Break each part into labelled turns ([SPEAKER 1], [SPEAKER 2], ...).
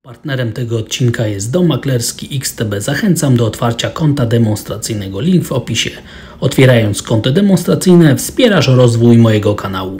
[SPEAKER 1] Partnerem tego odcinka jest Dom Maklerski XTB. Zachęcam do otwarcia konta demonstracyjnego. Link w opisie. Otwierając konto demonstracyjne wspierasz rozwój mojego kanału.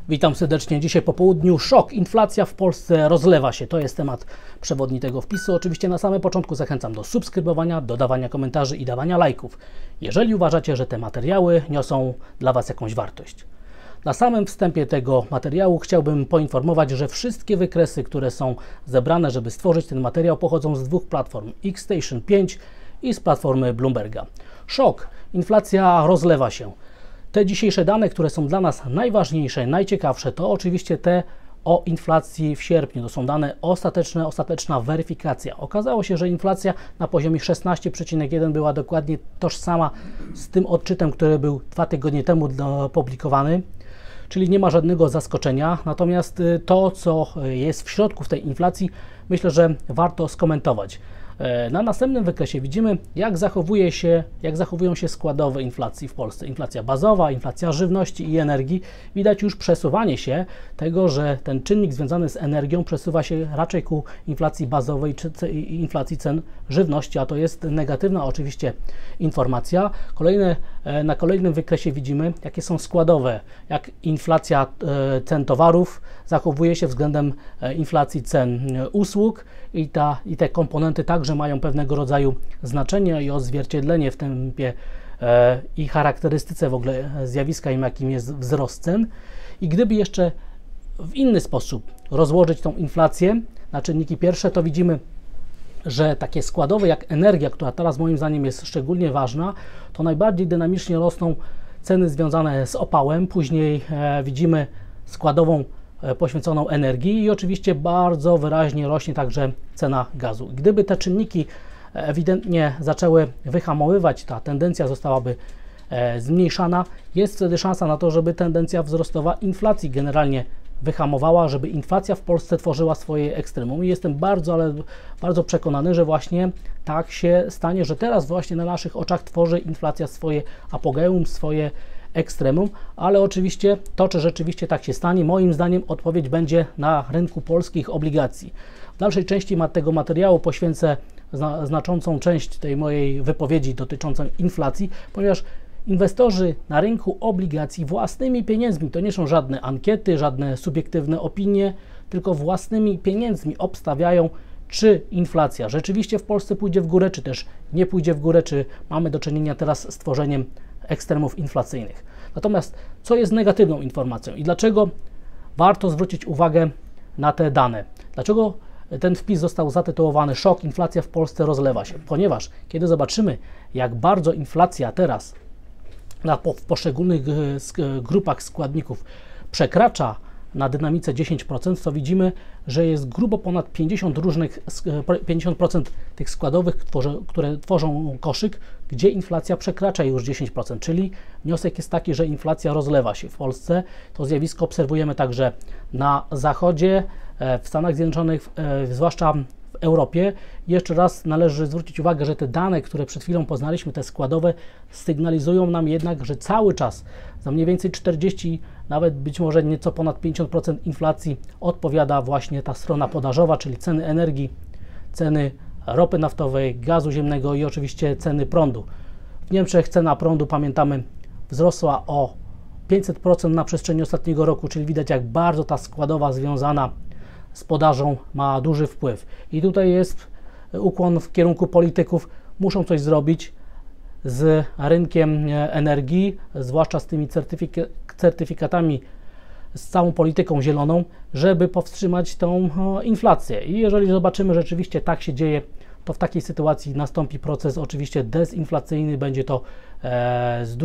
[SPEAKER 1] Witam serdecznie. Dzisiaj po południu szok. Inflacja w Polsce rozlewa się. To jest temat przewodni tego wpisu. Oczywiście na samym początku zachęcam do subskrybowania, dodawania komentarzy i dawania lajków, jeżeli uważacie, że te materiały niosą dla Was jakąś wartość. Na samym wstępie tego materiału chciałbym poinformować, że wszystkie wykresy, które są zebrane, żeby stworzyć ten materiał, pochodzą z dwóch platform: Xstation 5 i z platformy Bloomberga. Szok. Inflacja rozlewa się. Te dzisiejsze dane, które są dla nas najważniejsze, najciekawsze, to oczywiście te o inflacji w sierpniu. To są dane ostateczne, ostateczna weryfikacja. Okazało się, że inflacja na poziomie 16,1 była dokładnie tożsama z tym odczytem, który był 2 tygodnie temu opublikowany. Czyli nie ma żadnego zaskoczenia. Natomiast to, co jest w środku w tej inflacji, myślę, że warto skomentować. Na następnym wykresie widzimy, jak zachowują się składowe inflacji w Polsce. Inflacja bazowa, inflacja żywności i energii. Widać już przesuwanie się tego, że ten czynnik związany z energią przesuwa się raczej ku inflacji bazowej czy inflacji cen żywności, a to jest negatywna oczywiście informacja. Na kolejnym wykresie widzimy, jakie są składowe, jak inflacja cen towarów zachowuje się względem inflacji cen usług i te komponenty także mają pewnego rodzaju znaczenie i odzwierciedlenie w tempie i charakterystyce w ogóle zjawiska, jakim jest wzrost cen. I gdyby jeszcze w inny sposób rozłożyć tą inflację na czynniki pierwsze, to widzimy, że takie składowe jak energia, która teraz moim zdaniem jest szczególnie ważna, to najbardziej dynamicznie rosną ceny związane z opałem. Później widzimy składową poświęconą energii i oczywiście bardzo wyraźnie rośnie także cena gazu. Gdyby te czynniki ewidentnie zaczęły wyhamowywać, ta tendencja zostałaby zmniejszana, jest wtedy szansa na to, żeby tendencja wzrostowa inflacji generalnie wyhamowała, żeby inflacja w Polsce tworzyła swoje ekstremum. I jestem bardzo przekonany, że właśnie tak się stanie, że teraz właśnie na naszych oczach tworzy inflacja swoje apogeum, swoje ekstremum, ale oczywiście to, czy rzeczywiście tak się stanie, moim zdaniem odpowiedź będzie na rynku polskich obligacji. W dalszej części tego materiału poświęcę znaczącą część tej mojej wypowiedzi dotyczącą inflacji, ponieważ inwestorzy na rynku obligacji własnymi pieniędzmi, to nie są żadne ankiety, żadne subiektywne opinie, tylko własnymi pieniędzmi obstawiają, czy inflacja rzeczywiście w Polsce pójdzie w górę, czy też nie pójdzie w górę, czy mamy do czynienia teraz z tworzeniem ekstremów inflacyjnych. Natomiast co jest negatywną informacją i dlaczego warto zwrócić uwagę na te dane? Dlaczego ten wpis został zatytułowany "Szok, inflacja w Polsce rozlewa się"? Ponieważ kiedy zobaczymy, jak bardzo inflacja teraz w poszczególnych grupach składników przekracza na dynamice 10%, to widzimy, że jest grubo ponad 50% tych składowych, które tworzą koszyk, gdzie inflacja przekracza już 10%, czyli wniosek jest taki, że inflacja rozlewa się w Polsce. To zjawisko obserwujemy także na Zachodzie, w Stanach Zjednoczonych, zwłaszcza w Europie. Jeszcze raz należy zwrócić uwagę, że te dane, które przed chwilą poznaliśmy, te składowe, sygnalizują nam jednak, że cały czas za mniej więcej 40, nawet być może nieco ponad 50% inflacji odpowiada właśnie ta strona podażowa, czyli ceny energii, ceny ropy naftowej, gazu ziemnego i oczywiście ceny prądu. W Niemczech cena prądu, pamiętamy, wzrosła o 500% na przestrzeni ostatniego roku, czyli widać, jak bardzo ta składowa związana z podażą ma duży wpływ. I tutaj jest ukłon w kierunku polityków. Muszą coś zrobić z rynkiem energii, zwłaszcza z tymi certyfikatami, z całą polityką zieloną, żeby powstrzymać tą inflację. I jeżeli zobaczymy, że rzeczywiście tak się dzieje, to w takiej sytuacji nastąpi proces oczywiście dezinflacyjny. Będzie to z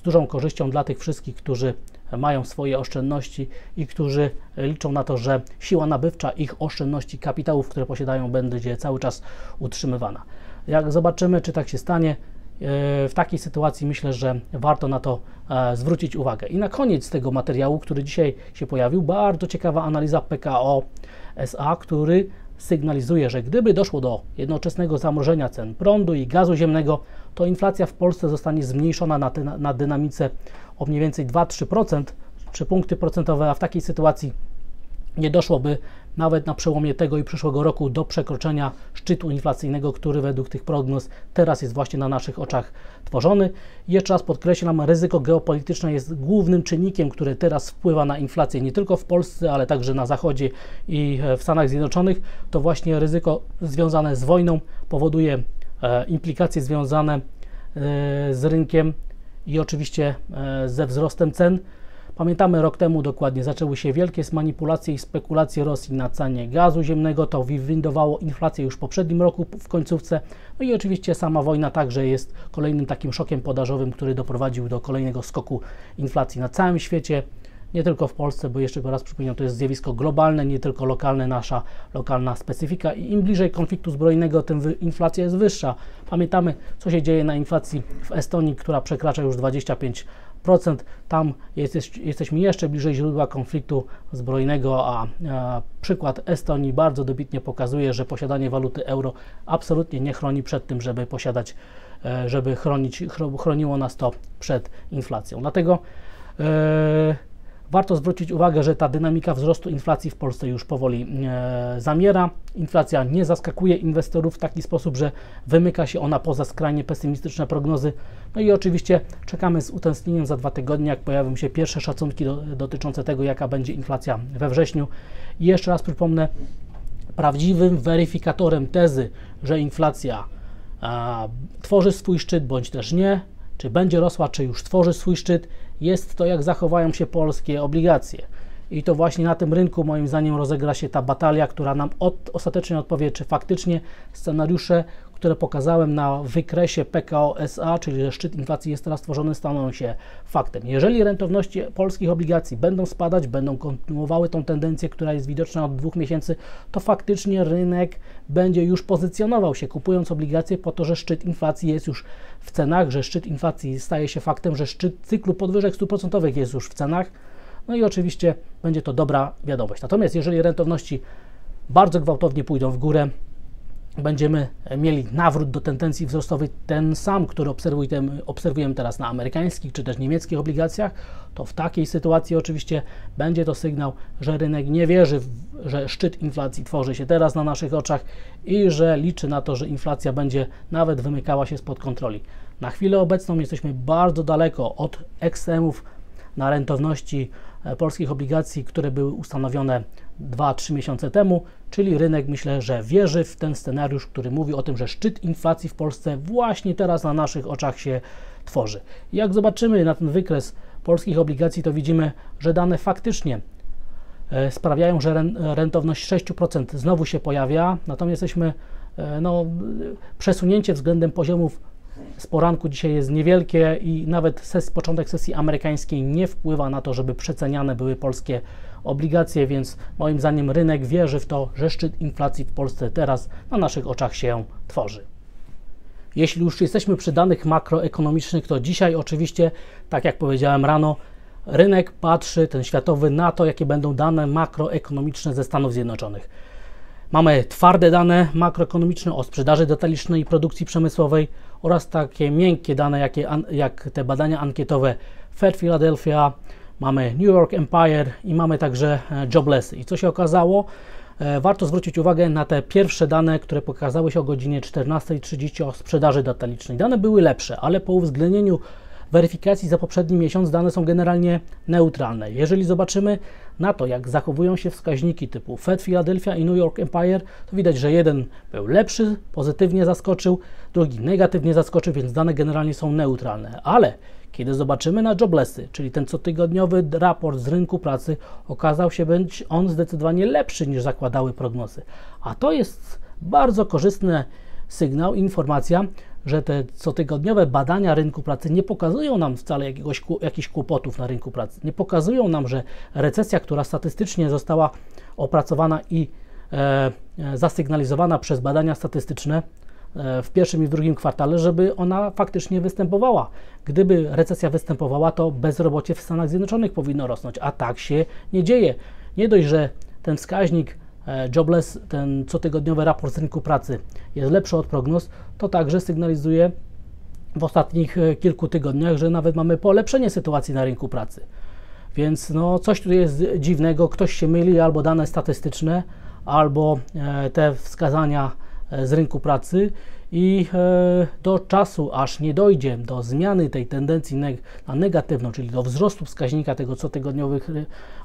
[SPEAKER 1] dużą korzyścią dla tych wszystkich, którzy mają swoje oszczędności i którzy liczą na to, że siła nabywcza ich oszczędności, kapitałów, które posiadają, będzie cały czas utrzymywana. Jak zobaczymy, czy tak się stanie, w takiej sytuacji myślę, że warto na to zwrócić uwagę. I na koniec tego materiału, który dzisiaj się pojawił, bardzo ciekawa analiza PKO SA, który sygnalizuje, że gdyby doszło do jednoczesnego zamrożenia cen prądu i gazu ziemnego, to inflacja w Polsce zostanie zmniejszona na dynamice o mniej więcej 2-3%, 3 punkty procentowe, a w takiej sytuacji nie doszłoby nawet na przełomie tego i przyszłego roku do przekroczenia szczytu inflacyjnego, który według tych prognoz teraz jest właśnie na naszych oczach tworzony. Jeszcze raz podkreślam, ryzyko geopolityczne jest głównym czynnikiem, który teraz wpływa na inflację nie tylko w Polsce, ale także na Zachodzie i w Stanach Zjednoczonych. To właśnie ryzyko związane z wojną powoduje implikacje związane z rynkiem i oczywiście ze wzrostem cen. Pamiętamy, rok temu dokładnie zaczęły się wielkie manipulacje i spekulacje Rosji na cenie gazu ziemnego. To wywindowało inflację już w poprzednim roku w końcówce. No i oczywiście sama wojna także jest kolejnym takim szokiem podażowym, który doprowadził do kolejnego skoku inflacji na całym świecie. Nie tylko w Polsce, bo jeszcze raz przypominam, to jest zjawisko globalne, nie tylko lokalne, nasza lokalna specyfika i im bliżej konfliktu zbrojnego, tym inflacja jest wyższa. Pamiętamy, co się dzieje na inflacji w Estonii, która przekracza już 25%. Tam jesteśmy jeszcze bliżej źródła konfliktu zbrojnego, a przykład Estonii bardzo dobitnie pokazuje, że posiadanie waluty euro absolutnie nie chroni przed tym, żeby chroniło nas to przed inflacją. Dlatego warto zwrócić uwagę, że ta dynamika wzrostu inflacji w Polsce już powoli zamiera. Inflacja nie zaskakuje inwestorów w taki sposób, że wymyka się ona poza skrajnie pesymistyczne prognozy. No i oczywiście czekamy z utęsknieniem za 2 tygodnie, jak pojawią się pierwsze szacunki dotyczące tego, jaka będzie inflacja we wrześniu. I jeszcze raz przypomnę, prawdziwym weryfikatorem tezy, że inflacja tworzy swój szczyt bądź też nie, czy będzie rosła, czy już tworzy swój szczyt, jest to, jak zachowają się polskie obligacje. I to właśnie na tym rynku, moim zdaniem, rozegra się ta batalia, która nam ostatecznie odpowie, czy faktycznie scenariusze, które pokazałem na wykresie PKO SA, czyli że szczyt inflacji jest teraz tworzony, staną się faktem. Jeżeli rentowności polskich obligacji będą spadać, będą kontynuowały tą tendencję, która jest widoczna od 2 miesięcy, to faktycznie rynek będzie już pozycjonował się, kupując obligacje po to, że szczyt inflacji jest już w cenach, że szczyt inflacji staje się faktem, że szczyt cyklu podwyżek 100% jest już w cenach. No i oczywiście będzie to dobra wiadomość. Natomiast jeżeli rentowności bardzo gwałtownie pójdą w górę, będziemy mieli nawrót do tendencji wzrostowej, ten sam, który obserwujemy teraz na amerykańskich czy też niemieckich obligacjach, to w takiej sytuacji oczywiście będzie to sygnał, że rynek nie wierzy, że szczyt inflacji tworzy się teraz na naszych oczach i że liczy na to, że inflacja będzie nawet wymykała się spod kontroli. Na chwilę obecną jesteśmy bardzo daleko od ekstremów na rentowności polskich obligacji, które były ustanowione 2-3 miesiące temu, czyli rynek, myślę, że wierzy w ten scenariusz, który mówi o tym, że szczyt inflacji w Polsce właśnie teraz na naszych oczach się tworzy. Jak zobaczymy na ten wykres polskich obligacji, to widzimy, że dane faktycznie sprawiają, że rentowność 6% znowu się pojawia, natomiast jesteśmy, przesunięcie względem poziomów z poranku dzisiaj jest niewielkie i nawet początek sesji amerykańskiej nie wpływa na to, żeby przeceniane były polskie obligacje, więc moim zdaniem rynek wierzy w to, że szczyt inflacji w Polsce teraz na naszych oczach się tworzy. Jeśli już jesteśmy przy danych makroekonomicznych, to dzisiaj oczywiście, tak jak powiedziałem rano, rynek patrzy, ten światowy, na to, jakie będą dane makroekonomiczne ze Stanów Zjednoczonych. Mamy twarde dane makroekonomiczne o sprzedaży detalicznej i produkcji przemysłowej oraz takie miękkie dane, jak te badania ankietowe Fed Philadelphia, mamy New York Empire i mamy także Joblessy. I co się okazało? Warto zwrócić uwagę na te pierwsze dane, które pokazały się o godzinie 14:30 o sprzedaży detalicznej. Dane były lepsze, ale po uwzględnieniu weryfikacji za poprzedni miesiąc dane są generalnie neutralne. Jeżeli zobaczymy na to, jak zachowują się wskaźniki typu Fed Philadelphia i New York Empire, to widać, że jeden był lepszy, pozytywnie zaskoczył, drugi negatywnie zaskoczył, więc dane generalnie są neutralne. Ale kiedy zobaczymy na Joblessy, czyli ten cotygodniowy raport z rynku pracy, okazał się być on zdecydowanie lepszy niż zakładały prognozy. A to jest bardzo korzystny sygnał, informacja, że te cotygodniowe badania rynku pracy nie pokazują nam wcale jakichś kłopotów na rynku pracy. Nie pokazują nam, że recesja, która statystycznie została opracowana i zasygnalizowana przez badania statystyczne w pierwszym i w drugim kwartale, żeby ona faktycznie występowała. Gdyby recesja występowała, to bezrobocie w Stanach Zjednoczonych powinno rosnąć, a tak się nie dzieje. Nie dość, że ten wskaźnik Jobless, ten cotygodniowy raport z rynku pracy jest lepszy od prognoz, to także sygnalizuje w ostatnich kilku tygodniach, że nawet mamy polepszenie sytuacji na rynku pracy. Więc no, coś tu jest dziwnego, ktoś się myli, albo dane statystyczne, albo te wskazania z rynku pracy i do czasu, aż nie dojdzie do zmiany tej tendencji na negatywną, czyli do wzrostu wskaźnika tego cotygodniowych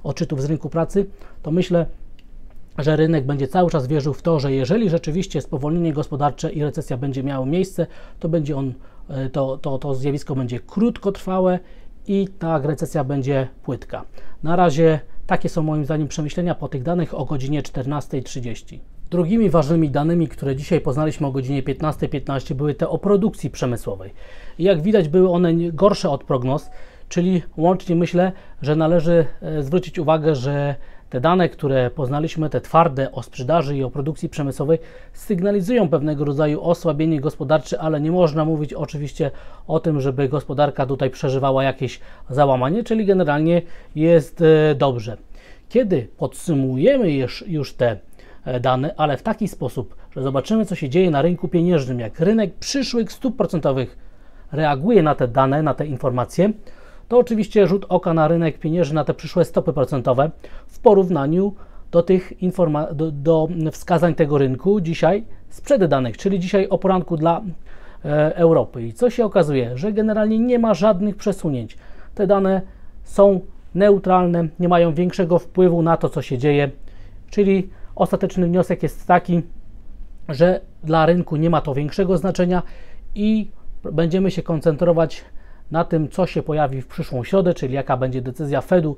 [SPEAKER 1] odczytów z rynku pracy, to myślę, że rynek będzie cały czas wierzył w to, że jeżeli rzeczywiście spowolnienie gospodarcze i recesja będzie miało miejsce, to będzie to zjawisko będzie krótkotrwałe i ta recesja będzie płytka. Na razie takie są moim zdaniem przemyślenia po tych danych o godzinie 14:30. Drugimi ważnymi danymi, które dzisiaj poznaliśmy o godzinie 15:15, były te o produkcji przemysłowej. I jak widać, były one gorsze od prognoz, czyli łącznie myślę, że należy zwrócić uwagę, że te dane, które poznaliśmy, te twarde o sprzedaży i o produkcji przemysłowej, sygnalizują pewnego rodzaju osłabienie gospodarcze, ale nie można mówić oczywiście o tym, żeby gospodarka tutaj przeżywała jakieś załamanie, czyli generalnie jest dobrze. Kiedy podsumujemy już te dane, ale w taki sposób, że zobaczymy, co się dzieje na rynku pieniężnym, jak rynek przyszłych stóp procentowych reaguje na te dane, na te informacje, to oczywiście rzut oka na rynek pieniężny, na te przyszłe stopy procentowe w porównaniu do tych do wskazań tego rynku dzisiaj sprzed danych, czyli dzisiaj o poranku dla Europy. I co się okazuje, że generalnie nie ma żadnych przesunięć. Te dane są neutralne, nie mają większego wpływu na to, co się dzieje, czyli ostateczny wniosek jest taki, że dla rynku nie ma to większego znaczenia i będziemy się koncentrować na tym, co się pojawi w przyszłą środę, czyli jaka będzie decyzja Fedu.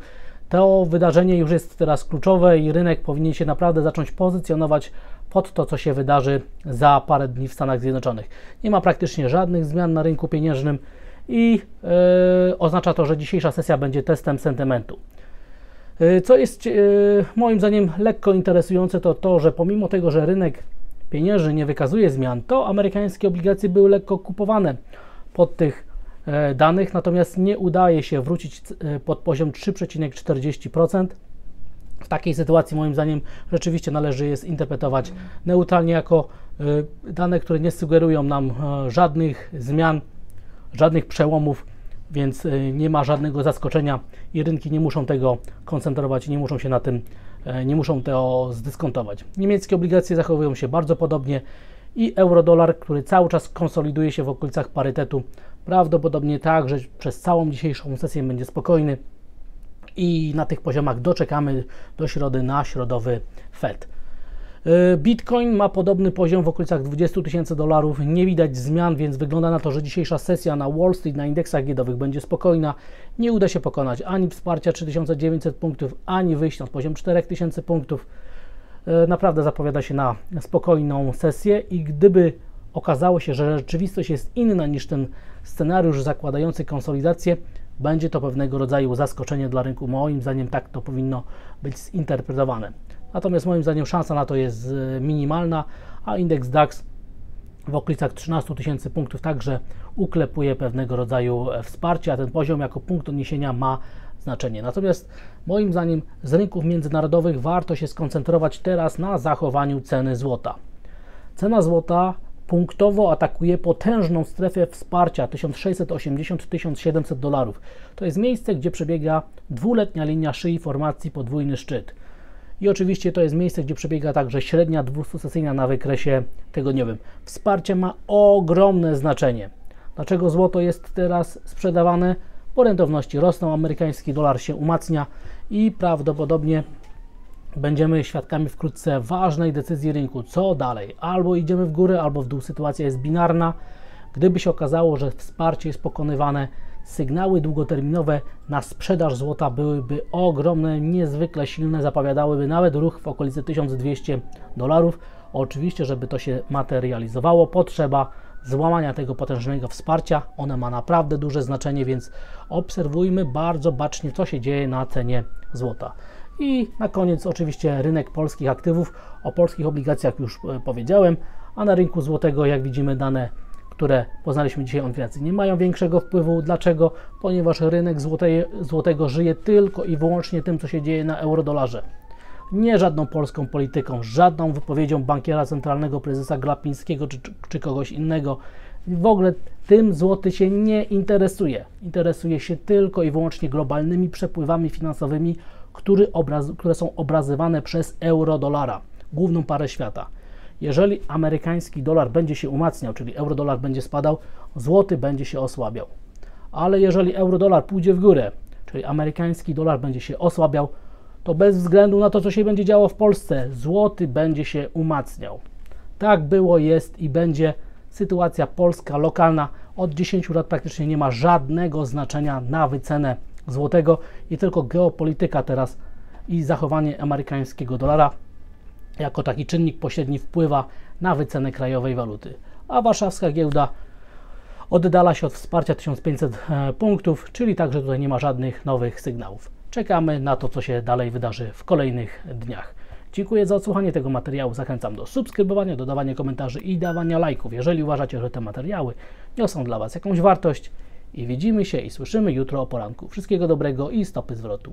[SPEAKER 1] To wydarzenie już jest teraz kluczowe i rynek powinien się naprawdę zacząć pozycjonować pod to, co się wydarzy za parę dni w Stanach Zjednoczonych. Nie ma praktycznie żadnych zmian na rynku pieniężnym i oznacza to, że dzisiejsza sesja będzie testem sentymentu. Co jest moim zdaniem lekko interesujące, to to, że pomimo tego, że rynek pieniężny nie wykazuje zmian, to amerykańskie obligacje były lekko kupowane pod tych danych, natomiast nie udaje się wrócić pod poziom 3,40%. W takiej sytuacji moim zdaniem rzeczywiście należy je zinterpretować neutralnie jako dane, które nie sugerują nam żadnych zmian, żadnych przełomów, więc nie ma żadnego zaskoczenia i rynki nie muszą tego koncentrować, nie muszą się na tym, nie muszą to zdyskontować. Niemieckie obligacje zachowują się bardzo podobnie i euro-dolar, który cały czas konsoliduje się w okolicach parytetu, prawdopodobnie tak, że przez całą dzisiejszą sesję będzie spokojny i na tych poziomach doczekamy do środy na środowy Fed. Bitcoin ma podobny poziom w okolicach $20,000, nie widać zmian, więc wygląda na to, że dzisiejsza sesja na Wall Street, na indeksach giełdowych będzie spokojna. Nie uda się pokonać ani wsparcia 3900 punktów, ani wyjść na poziom 4000 punktów. Naprawdę zapowiada się na spokojną sesję i gdyby okazało się, że rzeczywistość jest inna niż ten scenariusz zakładający konsolidację, będzie to pewnego rodzaju zaskoczenie dla rynku. Moim zdaniem tak to powinno być zinterpretowane. Natomiast moim zdaniem szansa na to jest minimalna, a indeks DAX w okolicach 13 000 punktów także uklepuje pewnego rodzaju wsparcie, a ten poziom jako punkt odniesienia ma znaczenie. Natomiast moim zdaniem z rynków międzynarodowych warto się skoncentrować teraz na zachowaniu ceny złota. Cena złota punktowo atakuje potężną strefę wsparcia $1680–1700. To jest miejsce, gdzie przebiega dwuletnia linia szyi formacji podwójny szczyt. I oczywiście to jest miejsce, gdzie przebiega także średnia 200-sesyjna na wykresie tygodniowym. Wsparcie ma ogromne znaczenie. Dlaczego złoto jest teraz sprzedawane? Bo rentowności rosną, amerykański dolar się umacnia i prawdopodobnie będziemy świadkami wkrótce ważnej decyzji rynku. Co dalej? Albo idziemy w górę, albo w dół. Sytuacja jest binarna. Gdyby się okazało, że wsparcie jest pokonywane, sygnały długoterminowe na sprzedaż złota byłyby ogromne, niezwykle silne, zapowiadałyby nawet ruch w okolicy $1200. Oczywiście, żeby to się materializowało, potrzeba złamania tego potężnego wsparcia. One ma naprawdę duże znaczenie, więc obserwujmy bardzo bacznie, co się dzieje na cenie złota. I na koniec oczywiście rynek polskich aktywów. O polskich obligacjach już powiedziałem, a na rynku złotego, jak widzimy, dane, które poznaliśmy dzisiaj o inflacji, nie mają większego wpływu. Dlaczego? Ponieważ rynek złotego żyje tylko i wyłącznie tym, co się dzieje na eurodolarze. Nie żadną polską polityką, żadną wypowiedzią bankiera centralnego, prezesa Glapińskiego czy kogoś innego.
[SPEAKER 2] W ogóle tym złoty się nie interesuje. Interesuje się tylko i wyłącznie globalnymi przepływami finansowymi, które są obrazywane przez euro-dolara, główną parę świata. Jeżeli amerykański dolar będzie się umacniał, czyli euro-dolar będzie spadał, złoty będzie się osłabiał. Ale jeżeli euro-dolar pójdzie w górę, czyli amerykański dolar będzie się osłabiał, to bez względu na to, co się będzie działo w Polsce, złoty będzie się umacniał. Tak było, jest i będzie. Sytuacja polska, lokalna od 10 lat praktycznie nie ma żadnego znaczenia na wycenę złotego i tylko geopolityka teraz i zachowanie amerykańskiego dolara jako taki czynnik pośredni wpływa na wycenę krajowej waluty. A warszawska giełda oddala się od wsparcia 1500 punktów, czyli także tutaj nie ma żadnych nowych sygnałów. Czekamy na to, co się dalej wydarzy w kolejnych dniach. Dziękuję za odsłuchanie tego materiału. Zachęcam do subskrybowania, dodawania komentarzy i dawania lajków, jeżeli uważacie, że te materiały niosą dla Was jakąś wartość. I widzimy się i słyszymy jutro o poranku. Wszystkiego dobrego i stopy zwrotu.